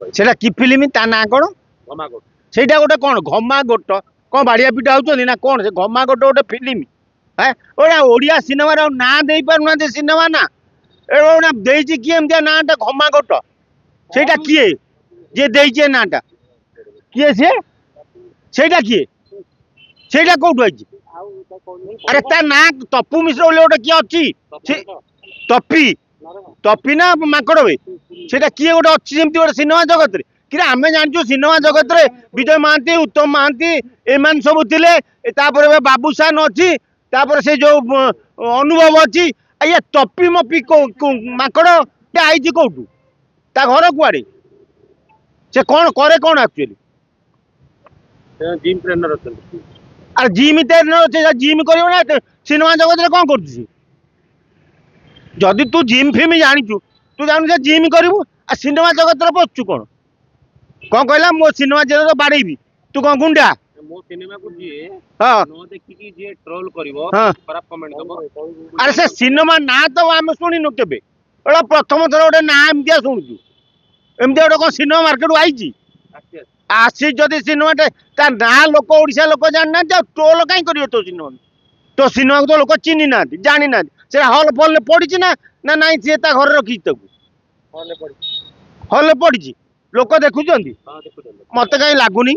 সেটা কি ফিল্ম তা না কোন সেইটা গোটে কোন ঘমা গোট কোন বাড়িয়া পিটা হচ্ছেন না কোন সে ঘমা গোট গোটে ফিল্ম হ্যাঁ ওটা ওড়িয়া সিনেমার না দেই পারু না সিনেমা না এটা ଦେଇଛି କିଏ ଏମିତିଆ ନାଁଟା ଘମା ଗୋଟ ସେଇଟା କିଏ ଯିଏ ଦେଇଛି ଏ ନାଁଟା କିଏ ସିଏ ସେଇଟା କିଏ ସେଇଟା କୋଉଠୁ ଆଇଛି ଆରେ ତା ନାଁ ତପୁ ମିଶ୍ର ବୋଲି ଗୋଟେ କିଏ ଅଛି ତପି ତପି ନା ମାଙ୍କଡ ବେ ସେଇଟା କିଏ ଗୋଟେ ଅଛି ଯେମିତି ଗୋଟେ ସିନେମା ଜଗତରେ କିନ୍ତୁ ଆମେ ଜାଣିଛୁ ସିନେମା ଜଗତରେ ବିଜୟ ମହାନ୍ତି ଉତ୍ତମ ମହାନ୍ତି ଏମାନେ ସବୁ ଥିଲେ ତାପରେ ଏବେ ବାବୁସାନ ଅଛି ତାପରେ ସେ ଯୋଉ ଅନୁଭବ ଅଛି ଇଏ ତପି ମପି ମାଙ୍କଡ ଆଇଛି କୋଉଠୁ ତା ଘର କୁଆଡେ ସେ କଣ କରେ କଣ ଆକ୍ଚୁଆଲି ଜିମ୍ ଟ୍ରେନର ଅଛନ୍ତି ଆରେ ଜିମ୍ ଟ୍ରେନର ଅଛି ଜିମ୍ କରିବ ନା ସିନେମା ଜଗତରେ କଣ କରୁଛୁ ସେ ଯଦି ତୁ ଜିମ୍ ଫିମ୍ ଜାଣିଛୁ ତୁ ଜାଣୁ ଯେ ଜିମ୍ କରିବୁ ଆଉ ସିନେମା ଜଗତରେ ପଶଛୁ କଣ କହିଲା ମୋ ସିନେମା ଜଗତରେ ବାଡେଇବି ତୁ କଣ ଗୁଣ୍ଡା ମୋ ସିନେମାକୁ ଯିଏ ହଁ ନ ଦେଖିକି ଯିଏ ଟ୍ରୋଲ କରିବ ଖରାପ କମେଣ୍ଟ ଦବ ଆରେ ସେ ସିନେମା ନାଁ ତ ଆମେ ଶୁଣିନୁ କେବେ ଏଟା ପ୍ରଥମ ଥର ଗୋଟେ ନାଁ ଏମିତିଆ ଶୁଣୁଛୁ ଏମିତିଆ ଗୋଟେ କଣ ସିନେମା ମାର୍କେଟକୁ ଆଇଛି ଆସି ଯଦି ସିନେମାଟେ ତା ନାଁ ଲୋକ ଓଡିଶା ଲୋକ ଜାଣିନାହାନ୍ତି ଆଉ ଟ୍ରୋଲ କାହିଁ କରିବ ତୋ ସିନେମାକୁ ତ ଲୋକ ଚିହ୍ନି ନାହାନ୍ତି ଜାଣିନାହାନ୍ତି ସେଟା ହଲ୍ ଫଲ୍ରେ ପଡିଛି ନା ନା ନାଇଁ ସିଏ ତା ଘରେ ରଖିଛି ତାକୁ ହଲ୍ରେ ପଡିଛି ଲୋକ ଦେଖୁଛନ୍ତି ମତେ କାହିଁ ଲାଗୁନି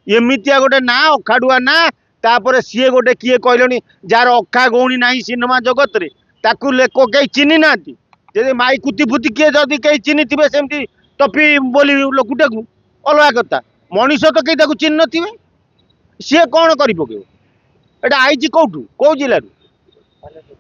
ଏମିତିଆ ଗୋଟେ ନାଁ ଅଖାଡୁଆ ନାଁ ତାପରେ ସିଏ ଗୋଟେ କିଏ କହିଲେଣି ଯାହାର ଅଖା ଗଉଣୀ ନାହିଁ ସିନେମା ଜଗତରେ ତାକୁ ଲୋକ କେହି ଚିହ୍ନି ନାହାନ୍ତି ଯଦି ମାଇ କୁତି ଫୁତି କିଏ ଯଦି କେହି ଚିହ୍ନିଥିବେ ସେମିତି ତପି ବୋଲି ଲୋକଟାକୁ ଅଲଗା କଥା ମଣିଷ ତ କେହି ତାକୁ ଚିହ୍ନି ନଥିବେ ସିଏ କଣ କରି ପକେଇବ ଏଟା ଆଇଛି କୋଉଠୁ କୋଉ ଜିଲ୍ଲାରୁ